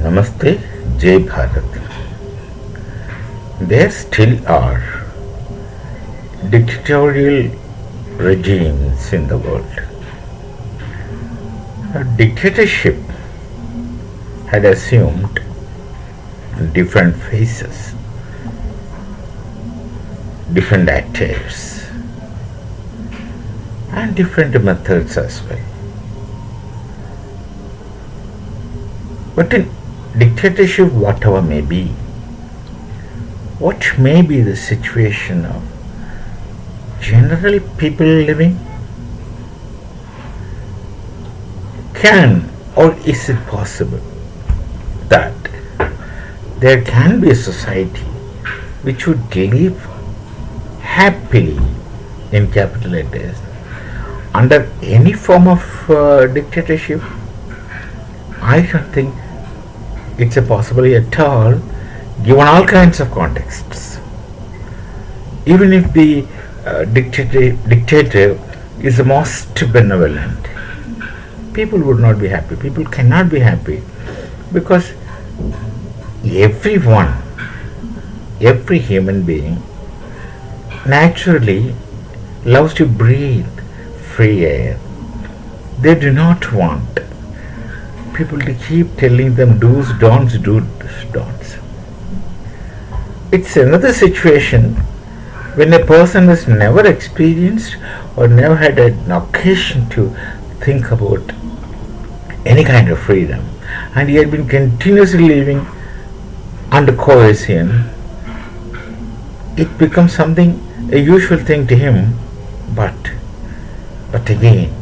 Namaste, Jai Bharat. There still are dictatorial regimes in the world. A dictatorship had assumed different faces, different actors, and different methods as well. But in dictatorship, whatever may be, what may be the situation of general people living? Can or is it possible that there can be a society which would live happily in capital letters under any form of dictatorship? I don't think it's a possibility at all, given all kinds of contexts. Even if the dictator is the most benevolent, people would not be happy. People cannot be happy because everyone, every human being, naturally loves to breathe free air. They do not want people to keep telling them do's, don'ts, don'ts. It's another situation when a person has never experienced or never had an occasion to think about any kind of freedom, and he had been continuously living under coercion. It becomes something, a usual thing to him, but again,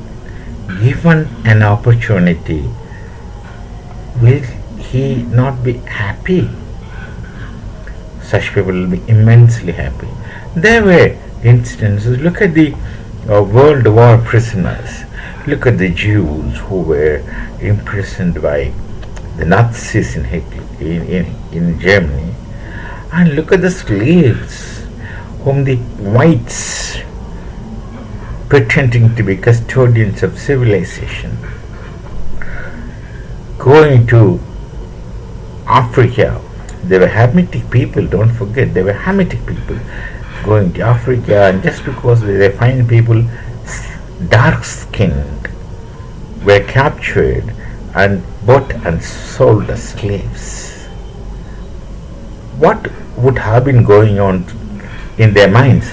given an opportunity, will he not be happy? Such people will be immensely happy. There were instances. Look at the World War prisoners. Look at the Jews who were imprisoned by the Nazis in Germany. And look at the slaves whom the whites, pretending to be custodians of civilization, going to Africa. They were Hamitic people, don't forget, they were Hamitic people going to Africa, and just because they find people dark skinned were captured and bought and sold as slaves. What would have been going on in their minds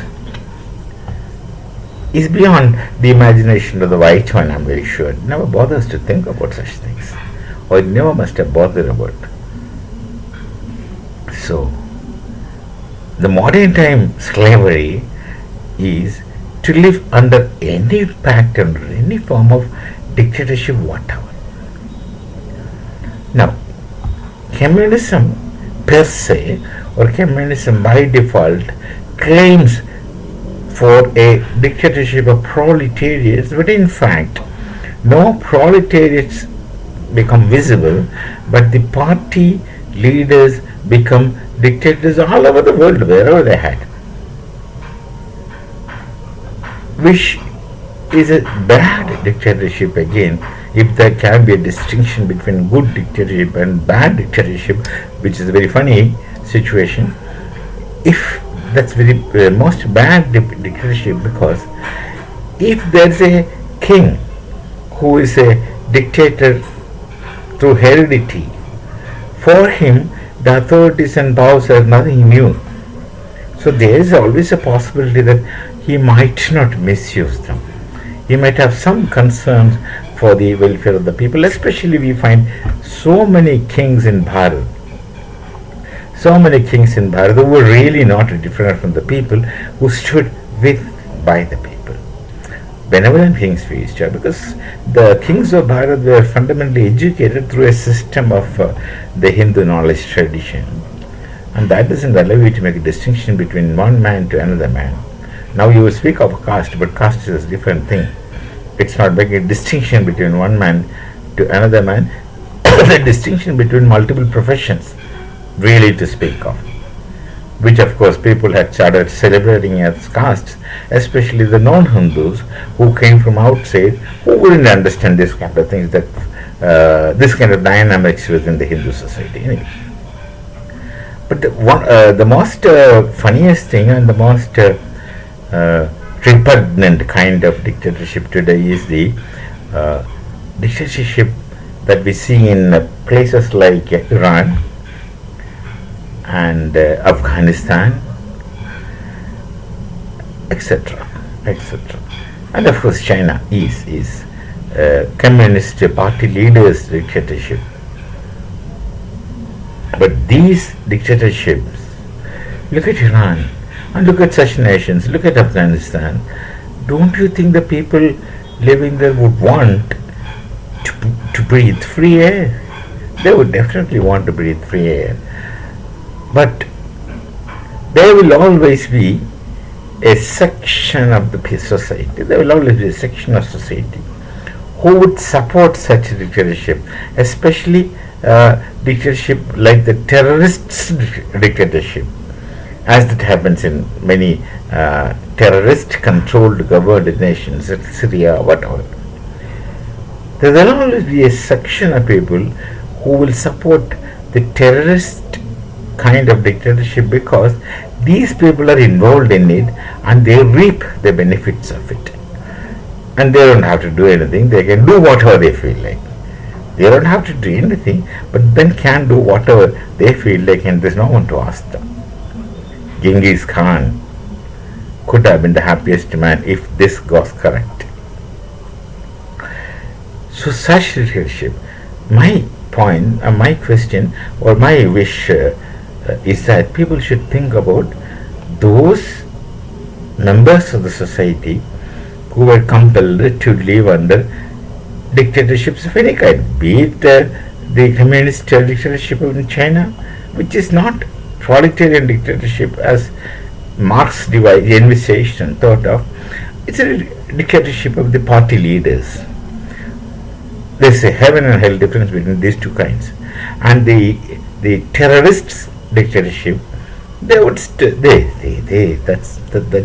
is beyond the imagination of the white man, I'm very sure. It never bothers to think about such things, or it never must have bothered about. So, the modern time slavery is to live under any pact, under any form of dictatorship, whatever. Now, communism per se, or communism by default, claims for a dictatorship of proletariats, but in fact, no proletariats become visible, but the party leaders become dictators all over the world, wherever they had. Which is a bad dictatorship again, if there can be a distinction between good dictatorship and bad dictatorship, which is a very funny situation. If that's very most bad dictatorship, because if there's a king who is a dictator through heredity, for him the authorities and powers are nothing new. So there is always a possibility that he might not misuse them. He might have some concerns for the welfare of the people. Especially we find so many kings in Bharat. So many kings in Bharat who were really not different from the people, who stood by the people. Benevolent kings we used to have, because the kings of Bharat were fundamentally educated through a system of the Hindu knowledge tradition, and that doesn't allow you to make a distinction between one man to another man. Now you will speak of caste, but caste is a different thing. It's not making a distinction between one man to another man, the distinction between multiple professions, really to speak of, which of course people had started celebrating as castes, especially the non-Hindus who came from outside, who wouldn't understand this kind of things, that this kind of dynamics within the Hindu society. Anyway. But the most funniest thing and the most repugnant kind of dictatorship today is the uh, dictatorship that we see in places like Iran and Afghanistan, etc., etc. And of course, China is communist party leaders' dictatorship. But these dictatorships, look at Iran and look at such nations, look at Afghanistan. Don't you think the people living there would want to breathe free air? They would definitely want to breathe free air. But there will always be a section of the society, there will always be a section of society who would support such a dictatorship, especially dictatorship like the terrorists' dictatorship, as it happens in many terrorist-controlled governed nations, like Syria, whatever. There will always be a section of people who will support the terrorist kind of dictatorship because these people are involved in it and they reap the benefits of it. And they don't have to do anything, they can do whatever they feel like. They don't have to do anything, but then can do whatever they feel like, and there's no one to ask them. Genghis Khan could have been the happiest man if this was correct. So such leadership, my point, my question, or my wish is that people should think about those members of the society who were compelled to live under dictatorships of any kind, be it the communist dictatorship in China, which is not totalitarian dictatorship as Marx envisaged and thought of. It's a dictatorship of the party leaders. There's a heaven and hell difference between these two kinds. And the terrorists' dictatorship, they would that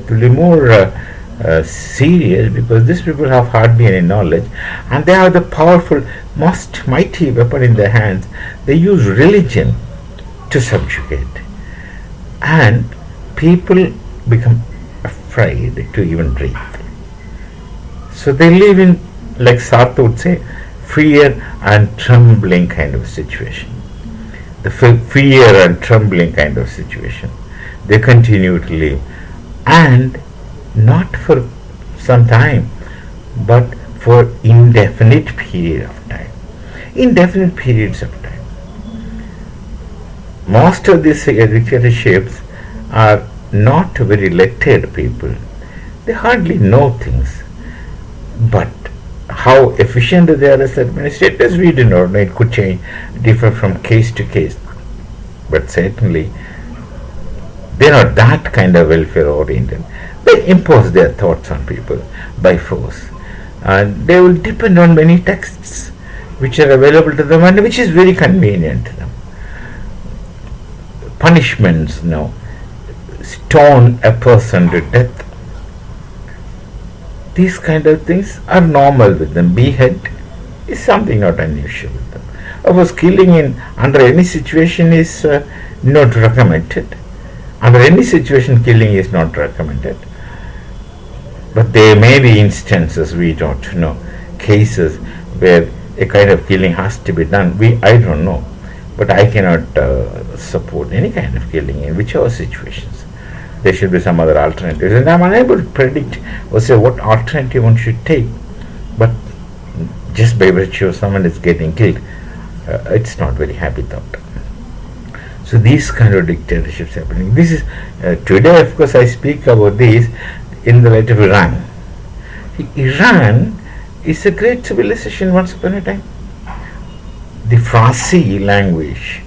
will be more serious because these people have hardly any knowledge and they have the powerful, most mighty weapon in their hands. They use religion to subjugate, and people become afraid to even breathe. So they live in, like Sartre would say, fear and trembling kind of situation. The fear and trembling kind of situation. They continue to live, and not for some time, but for indefinite period of time. Indefinite periods of time. Most of these dictatorships are not very lettered people. They hardly know things. But how efficient they are as administrators, we do not know. It could change, differ from case to case. But certainly, they are not that kind of welfare oriented. They impose their thoughts on people by force. And they will depend on many texts which are available to them and which is very convenient to them. Punishments, stone a person to death. These kind of things are normal with them. Behead is something not unusual with them. Of course, killing under any situation is not recommended. Under any situation, killing is not recommended. But there may be instances, we don't know, cases where a kind of killing has to be done. I don't know. But I cannot support any kind of killing in whichever situations. There should be some other alternatives. And I'm unable to predict or say what alternative one should take. But just by virtue of someone is getting killed, it's not very happy thought. So these kind of dictatorships happening. This is today, of course, I speak about this in the light of Iran. Iran is a great civilization once upon a time. The Farsi language,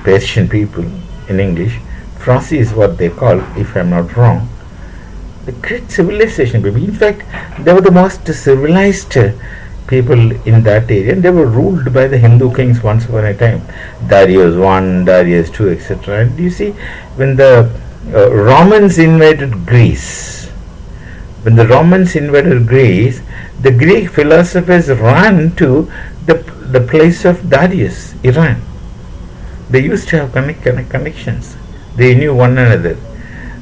Persian people in English, Farsi is what they call, if I'm not wrong, the great civilization people. In fact, they were the most civilized people in that area, and they were ruled by the Hindu kings once upon a time. Darius I, Darius II, etc. And you see, when the Romans invaded Greece, the Greek philosophers ran to the place of Darius, Iran. They used to have connections. They knew one another.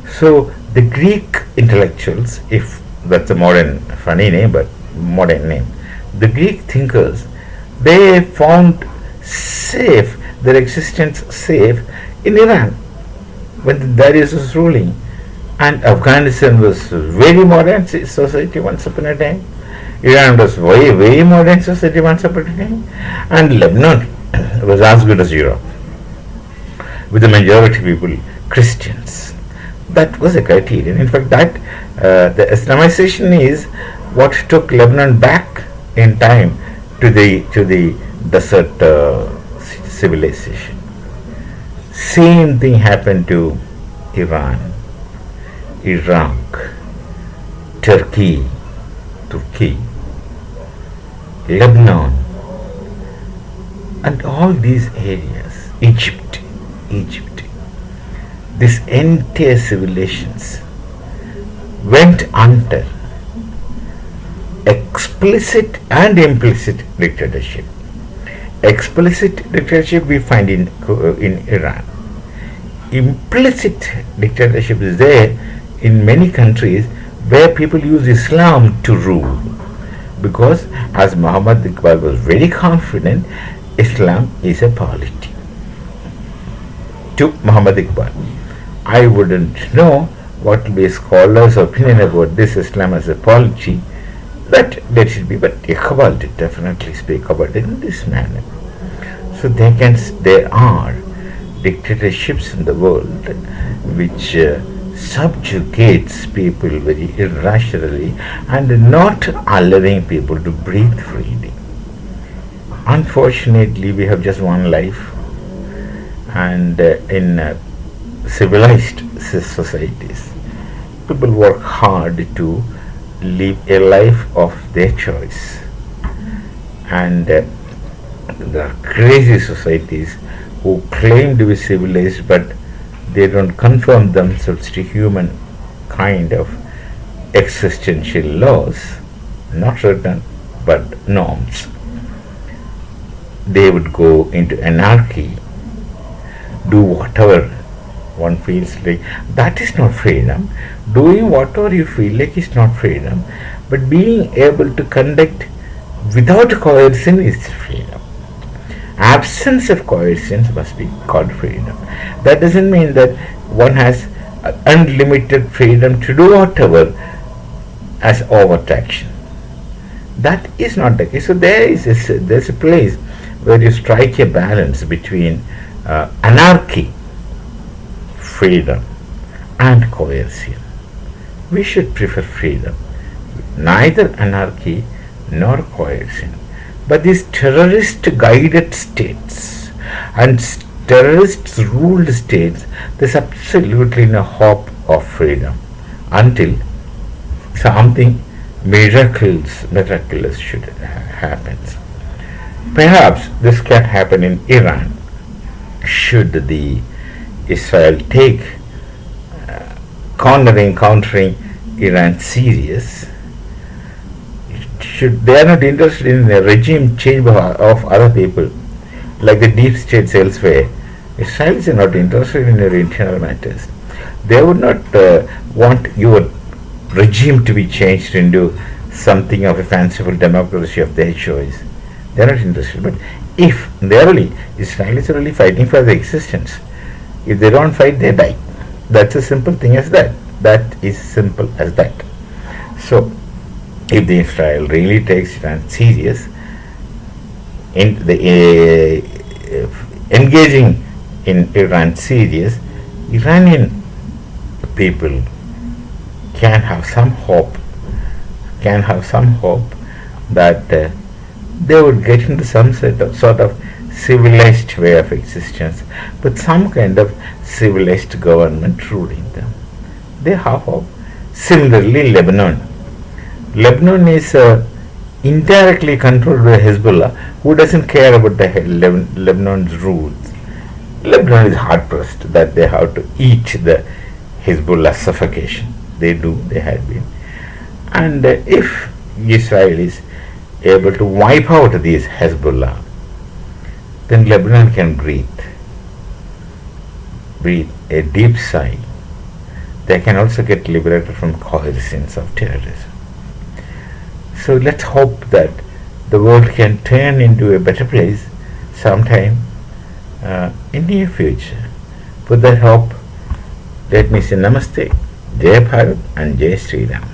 So the Greek intellectuals, if that's a modern funny name, but modern name, the Greek thinkers, they found safe their existence safe in Iran when Darius was ruling, and Afghanistan was very modern society once upon a time. Iran was very modern society once upon a time, and Lebanon was as good as Europe, with the majority people Christians. That was a criterion. In fact, that the Islamization is what took Lebanon back in time to the desert civilization. Same thing happened to Iran, Iraq, Turkey, Lebanon, and all these areas, Egypt. These entire civilizations went under explicit and implicit dictatorship. Explicit dictatorship we find in Iran. Implicit dictatorship is there in many countries where people use Islam to rule, because as Muhammad Iqbal was very confident, Islam is a polity. To Muhammad Iqbal, I wouldn't know what will be a scholar's opinion about this Islam as a polity. That should be, but Iqbal did definitely speak about it in this manner. So there are dictatorships in the world which subjugates people very irrationally and not allowing people to breathe freely. Unfortunately, we have just one life, and in civilized societies, people work hard to live a life of their choice, and there are crazy societies who claim to be civilized, but they don't conform themselves to human kind of existential laws, not written but norms. They would go into anarchy, do whatever one feels like. That is not freedom. Doing whatever you feel like is not freedom, but being able to conduct without coercion is freedom. Absence of coercion must be called freedom. That doesn't mean that one has unlimited freedom to do whatever as overt action. That is not the case. So there's a place where you strike a balance between anarchy, freedom, and coercion. We should prefer freedom, neither anarchy nor coercion. But these terrorist guided states and terrorists ruled states, there's absolutely no hope of freedom until something miraculous should happen. Perhaps this can happen in Iran should the Israel take countering Iran serious. They are not interested in a regime change of other people like the deep states elsewhere. Israelis are not interested in your internal matters. They would not want your regime to be changed into something of a fanciful democracy of their choice. They are not interested. But if Israelis are really fighting for their existence, if they don't fight, they die. That's a simple thing as that. That is simple as that. So, if the Israel really takes Iran serious, in the engaging in Iran serious, Iranian people can have some hope that they would get into some sort of civilized way of existence, with some kind of civilized government ruling them. They have hope. Similarly, Lebanon is indirectly controlled by Hezbollah, who doesn't care about the Lebanon's rules. Lebanon is hard pressed that they have to eat the Hezbollah suffocation. They had been. And if Israel is able to wipe out these Hezbollah, then Lebanon can breathe a deep sigh. They can also get liberated from coercions of terrorism. So let's hope that the world can turn into a better place sometime in near future. For that hope, let me say Namaste, Jai Bharat and Jai Sri Ram.